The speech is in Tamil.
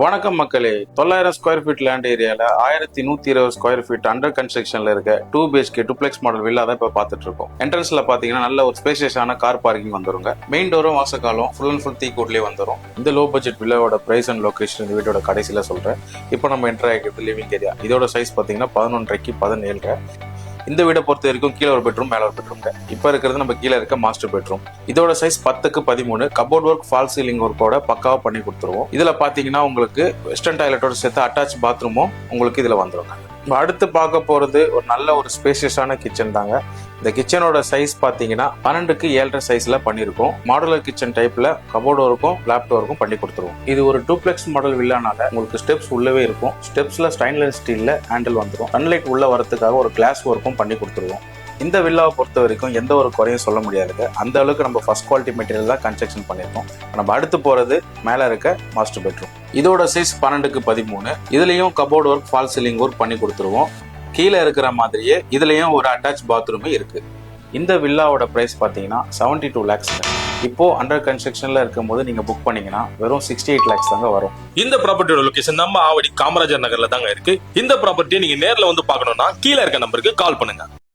வணக்கம் மக்களே. 900 ஸ்கொயர் ஃபீட் லேண்ட் ஏரியால 1120 ஸ்கொயர் ஃபீட் அண்டர் கன்ஸ்ட்ரக்ஷன்ல இருக்க 2BHK டூப்ளெக்ஸ் மாடல் வில்லா தான் இப்ப பாத்துட்டு இருக்கோம். என்ட்ரன்ஸ்ல பாத்தீங்கன்னா நல்ல ஒரு ஸ்பேசியஸான கார் பார்க்கிங் வந்துருங்க. மெயின் டோரும் வாசக்காலும் ஃபுல் அண்ட் ஃபுல் தீக்கூட்லயே வந்துரும். இந்த லோ பட்ஜெட் வில்லாவோட பிரைஸ் அண்ட் லொகேஷன் இந்த வீட்டோட கடைசியில சொல்றேன். இப்போ நம்ம என்டர் ஆகிக்கிறது லிவிங் ஏரியா. இதோட சைஸ் பாத்தீங்கன்னா 11.5க்கு 17. இந்த வீடை பொறுத்த வரைக்கும் கீழே ஒரு பெட்ரூம், மேல ஒரு பெட்ரூம். இப்ப இருக்கிறது நம்ம கீழே இருக்க மாஸ்டர் பெட்ரூம். இதோட சைஸ் 10க்கு 13. கபோர்ட் ஒர்க், ஃபால் சீலிங் ஒர்க்கோட பக்காவா பண்ணி கொடுத்துருவோம். இதுல பாத்தீங்கன்னா உங்களுக்கு வெஸ்டர்ன் டாய்லெட்டோட சேர்த்து அட்டாச் பாத்ரூமும் உங்களுக்கு இதுல வந்துருங்க. அடுத்து பார்க்க போறது ஒரு நல்ல ஒரு ஸ்பேசியஸான கிச்சன் தாங்க. இந்த கிச்சனோட சைஸ் பாத்தீங்கன்னா 12க்கு 7.5 சைஸ்ல பண்ணிருக்கோம். மாடுலர் கிச்சன் டைப்ல கபோர்ட் ஒர்க்கும் லேப் டோருக்கும் பண்ணி கொடுத்துருவோம். இது ஒரு டூப்ளெக்ஸ் மாடல் வில்லானால உங்களுக்கு ஸ்டெப்ஸ் உள்ளவே இருக்கும். ஸ்டெப்ஸ்ல ஸ்டெயின்லெஸ் ஸ்டீல்ல ஹேண்டில் வந்துடும். சன்லைட் உள்ள வரதுக்காக ஒரு கிளாஸ் ஒர்க்கும் பண்ணி கொடுத்துருவோம். இந்த வில்லாவை பொறுத்த வரைக்கும் எந்த ஒரு குறையும் சொல்ல முடியாது. அந்த அளவுக்கு நம்ம ஃபர்ஸ்ட் குவாலிட்டி மெட்டீரியல் தான் கன்ஸ்ட்ரக்ஷன் பண்ணிருக்கோம். நம்ம அடுத்து போறது மேல இருக்க மாஸ்டர் பெட்ரூம். இதோட சைஸ் 12க்கு 13. இதுலயும் cupboard work, fall ceiling work பண்ணி கொடுத்துருவோம். கீழே இருக்கிற மாதிரியே இதுலயும் ஒரு அட்டாச் பாத்ரூம் இருக்கு. இந்த வில்லாவோட பிரைஸ் பாத்தீங்கன்னா 72 lakhs. இப்போ அண்டர் கன்ஸ்ட்ரக்ஷன்ல இருக்கும் போது நீங்க புக் பண்ணீங்கன்னா வெறும் 68 lakhs தாங்க வரும். இந்த ப்ராப்பர்ட்டியோட லொகேஷன் நம்ம ஆவடி காமராஜர் நகர்ல தாங்க இருக்கு. இந்த ப்ராப்பர்ட்டியை நீங்க நேர்ல வந்து பார்க்கணும்னா கீழே இருக்க நம்பருக்கு கால் பண்ணுங்க.